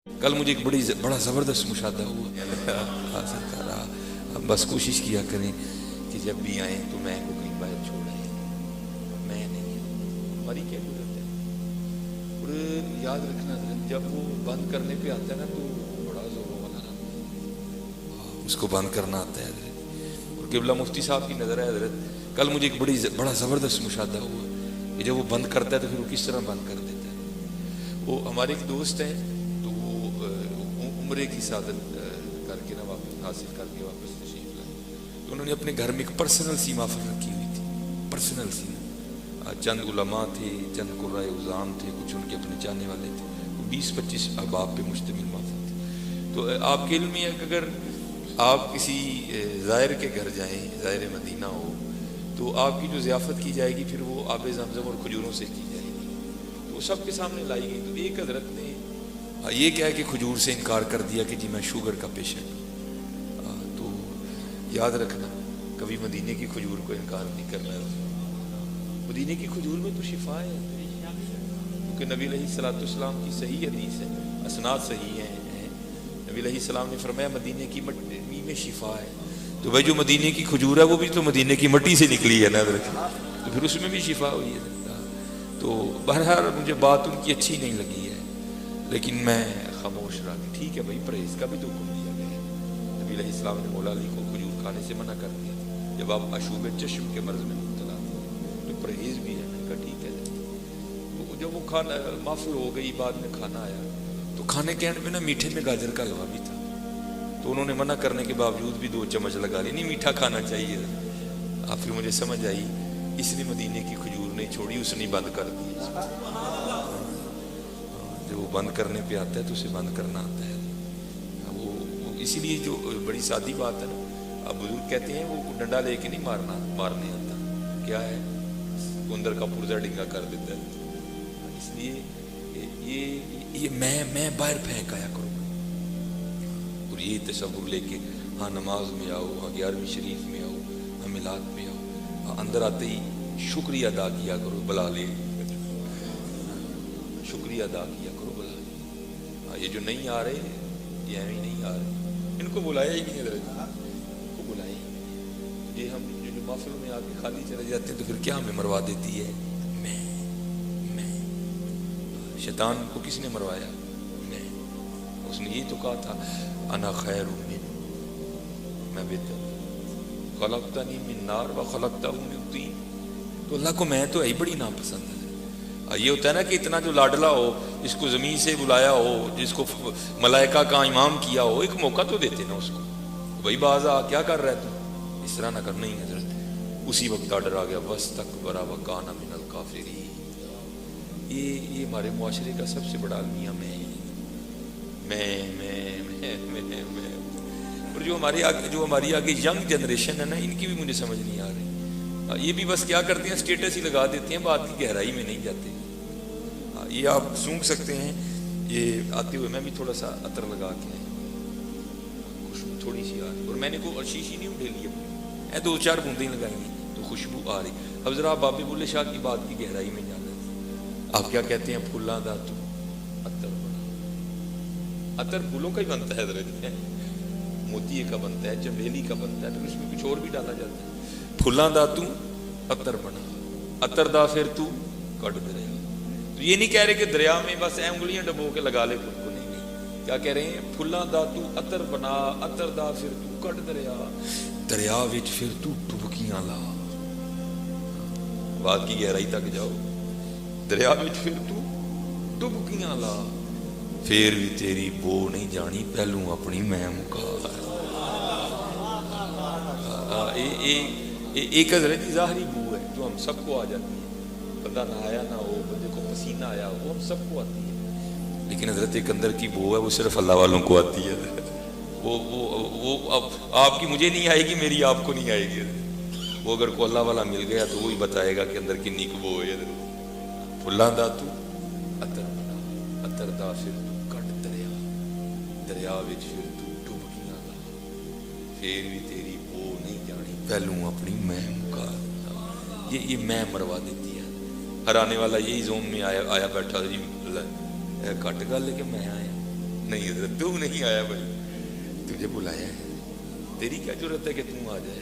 کل مجھے ایک بڑا زبردست مشاہدہ ہوا حاصل کر رہا. ہم بس کوشش کیا کریں کہ جب بھی آئیں تو میں کو کہیں باہر چھوڑ آئیں. میں نہیں ہماری کیا ضرورت ہے. اور یاد رکھنا جب وہ بند کرنے پہ آتا ہے نا تو بڑا زوروں والا نا اس کو بند کرنا آتا ہے حضرت. اور قبلہ مفتی صاحب کی نظر ہے حضرت. کل مجھے ایک بڑا زبردست مشاہدہ ہوا کہ جب وہ بند کرتا ہے تو پھر وہ کس طرح بند کر دیتا ہے. وہ ہمارے ایک دوست ہیں تو وہ عمرے کی سعادت کر کے نا واپس حاصل کر کے واپس تشریف لائے. تو انہوں نے اپنے گھر میں ایک پرسنل سی محفل رکھی ہوئی تھی. پرسنل سی چند علماء تھے, چند قرائے عظام تھے, کچھ ان کے اپنے چاہنے والے تھے. 20-25 احباب پہ مشتمل محفل تھی. تو آپ کے علم میں ہے کہ اگر آپ کسی زائر کے گھر جائیں, زائر مدینہ ہو, تو آپ کی جو ضیافت کی جائے گی پھر وہ آب زمزم اور کھجوروں سے کی جائے گی. تو سب کے سامنے لائی گئی. تو ایک حضرت نے یہ کہا کہ کھجور سے انکار کر دیا کہ جی میں شوگر کا پیشنٹ ہوں. تو یاد رکھنا کبھی مدینے کی کھجور کو انکار نہیں کرنا ہے. مدینے کی کھجور میں تو شفا ہے, کیونکہ نبی علیہ السلام کی صحیح حدیث ہے, اسناد صحیح ہیں. نبی علیہ السلام نے فرمایا مدینے کی مٹی میں شفا ہے. تو بھائی جو مدینے کی کھجور ہے وہ بھی تو مدینے کی مٹی سے نکلی ہے نا حضرت, تو پھر اس میں بھی شفا ہوئی ہے. تو بہرحال مجھے بات ان کی اچھی نہیں لگی ہے, لیکن میں خاموش رہا کہ ٹھیک ہے بھائی, پرہیز کا بھی تو حکم دیا گیا ہے. نبی علیہ السلام نے مولا علی کو کھجور کھانے سے منع کر دیا تھا جب آپ عشوب چشم کے مرض میں مبتلا تھے. تو پرہیز بھی ہے. میں نے کہا ٹھیک ہے. تو جب وہ کھانا محفل ہو گئی, بعد میں کھانا آیا, تو کھانے کے اینڈ میں نا میٹھے میں گاجر کا حلوہ بھی تھا. تو انہوں نے منع کرنے کے باوجود بھی 2 چمچ لگا لی. نہیں میٹھا کھانا چاہیے. پھر مجھے سمجھ آئی اس نے مدینے کی کھجور نہیں چھوڑی, اس نے بند کر دی. جب وہ بند کرنے پہ آتا ہے تو اسے بند کرنا آتا ہے. وہ اسی لیے جو بڑی سادی بات ہے نا, اب بزرگ کہتے ہیں وہ ڈنڈا لے کے نہیں مارنے آتا, کیا ہے اندر کا پرزا ڈنگا کر دیتا ہے. اس لیے یہ میں باہر پھینک آیا کروں گا. اور یہ تصور لے کے ہاں نماز میں آؤ, ہاں 11ویں شریف میں آؤ, ہاں میلاد میں آؤ, ہاں اندر آتے ہی شکریہ ادا کیا کرو بلا لے, شکریہ ادا کیا کرو بلا لے. ہاں یہ جو نہیں آ رہے یہ ایویں نہیں آ رہے, ان کو بلایا ہی نہیں حضرت, ان کو بلایا ہی نہیں. یہ ہم جو محفلوں میں آ کے خالی چلے جاتے ہیں تو پھر کیا ہمیں مروا دیتی ہے میں. شیطان کو کس نے مروایا؟ میں. اس نے یہ تو کہا تھا انا خیر من, میں بہتر, خلقتنی من نار و خلقتہ من طین. تو اللہ کو میں تو ہے بڑی ناپسند ہے. یہ ہوتا ہے نا کہ اتنا جو لاڈلا ہو, جس کو زمین سے بلایا ہو, جس کو ملائکہ کا امام کیا ہو, ایک موقع تو دیتے نا اس کو. بھائی باز آ کیا کر رہا ہے تو اس طرح نہ کرنا ہی حضرت. اسی وقت آڈر آ گیا واستکبر وکان من الکافرین. یہ ہمارے معاشرے کا سب سے بڑا المیہ میں. اور جو ہماری آگے ینگ جنریشن ہے نا, ان کی بھی مجھے سمجھ نہیں آ رہی. یہ بھی بس کیا کرتے ہیں, اسٹیٹس ہی لگا دیتے ہیں, بات کی گہرائی میں نہیں جاتے. یہ آپ سونگ سکتے ہیں. یہ آتے ہوئے میں بھی تھوڑا سا عطر لگا کے خوشبو تھوڑی سی آ رہی, اور میں نے کوئی شیشی نہیں اٹھے لی, 2-4 بوندیں لگائی ہیں تو خوشبو آ رہی. اب ذرا بابے بلے شاہ کی بات کی گہرائی میں جانا ہے. آپ کیا کہتے ہیں پھولاں دا تو عطر بنا. عطر پھولوں کا ہی بنتا ہے حضرت, موتی کا بنتا ہے, چمیلی کا بنتا ہے, پھر اس میں کچھ اور بھی ڈالا جاتا ہے. پھولاں دا تو عطر بنا, عطر دا پھر تو کٹ دریا. تو یہ نہیں کہہ رہے کہ دریا میں بس انگلیاں ڈبو کے لگا لے خود کو, نہیں. کیا کہہ رہے ہیں, پھولاں دا تو عطر بنا, عطر دا پھر تو کٹ دریا, دریا وچ پھر تو ڈبکیاں لا. بات کی گہرائی تک جاؤ. دریا وچ پھر تو ڈبکیاں لا, پھر بھی تیری بو نہیں جانی, پہلوں اپنی میں مکا. ایک حضرت ظاہری بو ہے جو ہم سب کو آ جاتی ہے. بندہ نہایا نہ ہو, بندے کو پسینہ آیا ہو, وہ ہم سب کو آتی ہے. لیکن حضرت ایک اندر کی بو ہے وہ صرف اللہ والوں کو آتی ہے. وہ آپ کی مجھے نہیں آئے گی, میری آپ کو نہیں آئے گی. وہ اگر کوئی اللہ والا مل گیا تو وہی بتائے گا کہ اندر کنی کو بو ہے. پھلاں دا تو عطر بنا, عطر دا پھر تو کٹ دریا, دریا وچ پھر تو ڈبکیاں لا, پھر بھی تیری بو نہیں جانی, پہلوں اپنی میں مکا. یہ میں مروا دیتی ہے. ہر آنے والا یہی زوم میں آیا بیٹھا جی, کٹ گل ہے کہ میں آیا. نہیں حضرت تو نہیں آیا بھائی، تجھے بلایا ہے، تیری کیا ضرورت ہے کہ تم آ جائے.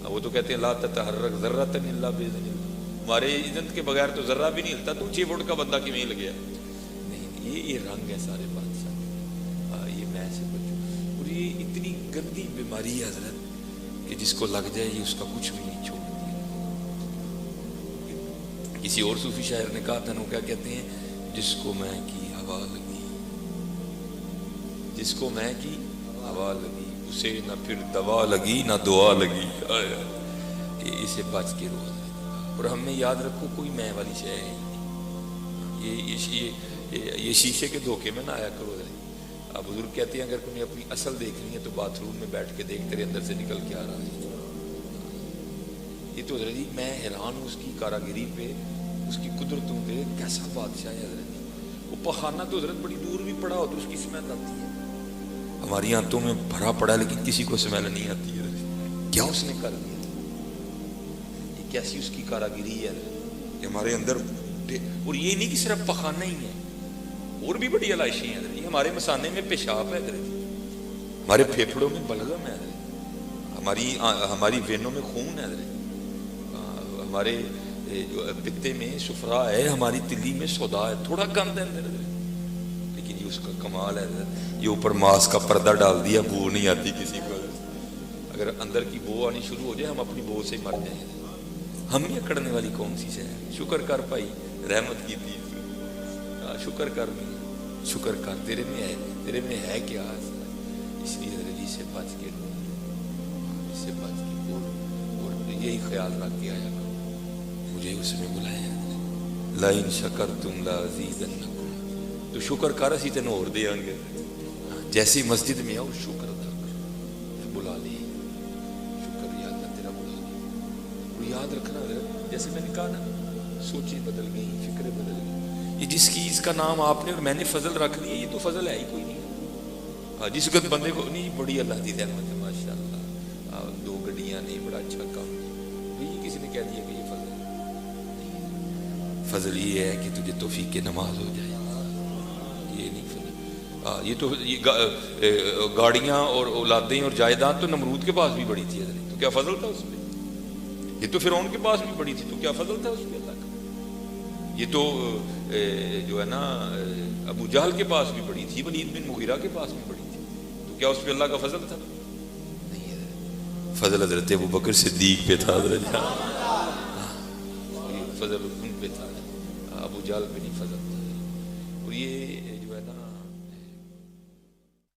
وہ تو کہتے ہیں لا تتحرک ذرۃ الا باذن اللہ، ہمارے اذن کے بغیر تو ذرہ بھی نہیں ہلتا، تو 6 فٹ کا بندہ کیوں ہل گیا؟ نہیں، یہ رنگ ہے سارے بادشاہ، یہ میں سے بچوں. اور یہ اتنی گندی بیماری ہے حضرت کہ جس کو لگ جائے یہ اس کا کچھ بھی نہیں چھوڑتی. کسی اور صوفی شاعر نے کہا تھا نا، کیا کہتے ہیں، جس کو میں کی ہوا لگی، جس کو میں کی ہوا لگی، اسے نہ پھر دوا لگی نہ دعا لگی. اسے بچ کے رو. اور ہم نے یاد رکھو کوئی میں والی شے ہے یہ شیشے کے دھوکے میں نہ آیا کرو. بزرگ کہتے ہیں اگر تمہیں اپنی اصل دیکھنی ہے تو باتھ روم میں بیٹھ کے دیکھ، تیرے اندر سے نکل کے آ رہا ہے. یہ تو حضرت جی میں حیران ہوں اس کی کاراگری پہ، اس کی قدرتوں پہ. کیسا بادشاہ ہے حضرت جی. وہ پخانہ تو حضرت بڑی دور بھی پڑا ہو تو اس کی سمیل آتی ہے. ہماری آنتوں میں بھرا پڑا ہے لیکن کسی کو سمیل نہیں آتی ہے. کیا اس نے کر دیا؟ یہ کیسی اس کی کاراگری ہے کہ ہمارے اندر. اور یہ نہیں کہ صرف پخانہ ہی ہے، اور بھی بڑی علائشیں ہیں. یہ ہمارے مثانے میں پیشاب ہے، ہمارے پھیپھڑوں میں بلغم ہے، ہماری وینوں میں خون ہے، ہمارے جو پتے میں صفرا ہے، ہماری تلی میں سودا ہے. تھوڑا گند ہے اندر، لیکن یہ اس کا کمال ہے. یہ اوپر ماس کا پردہ ڈال دیا، بو نہیں آتی کسی کو. اگر اندر کی بو آنی شروع ہو جائے ہم اپنی بو سے مر جائیں. ہم یہ اکڑنے والی کون سی سے ہے؟ شکر کر بھائی، رحمت کی تھی. شکر کر بھی، شکر کر، تیرے میں ہے کیا؟ اس لیے حضرت جی سے بچ کے رو، اس سے بچ کے اور یہی خیال رکھ کے آیا کرو. مجھے اس میں بلایا، لئن شکرتم لازیدنکم، تو شکر کر، اسی تینوں اور دے آنگے. جیسی مسجد میں آؤ شکر ادا کر، بلا لی شکر، یا اللہ تیرا بلا لی. وہ یاد رکھنا حضرت، جیسے میں نے کہا نا، سوچیں بدل گئی، فکریں بدل گئی. یہ جس چیز کا نام آپ نے اور میں نے فضل رکھ لیا، یہ تو فضل ہے ہی کوئی نہیں. جس وقت بندے کو نہیں بڑی اللہ کی رحمت ہے ماشاء اللہ، 2 گڈیاں نہیں، بڑا اچھا کام نہیں، کسی نے کہہ دیا کہ یہ فضل نہیں. فضل یہ ہے کہ تجھے توفیق نماز ہو جائے، یہ نہیں فضل. یہ تو گاڑیاں اور اولادیں اور جائیداد تو نمرود کے پاس بھی بڑی تھی، تو کیا فضل تھا اس میں؟ یہ تو فرعون کے پاس بھی بڑی تھی، تو کیا فضل تھا اس میں اللہ کا؟ یہ تو جو ہے نا ابو جہل کے پاس بھی بڑی تھی، ولید بن مغیرہ کے پاس بھی بڑی تھی، تو کیا اس پہ اللہ کا فضل تھا؟ نہیں ہے. فضل حضرت ابو بکر صدیق پہ تھا، حضرت فضل ان پہ تھا، ابو جہل پہ نہیں فضل تھا. اور یہ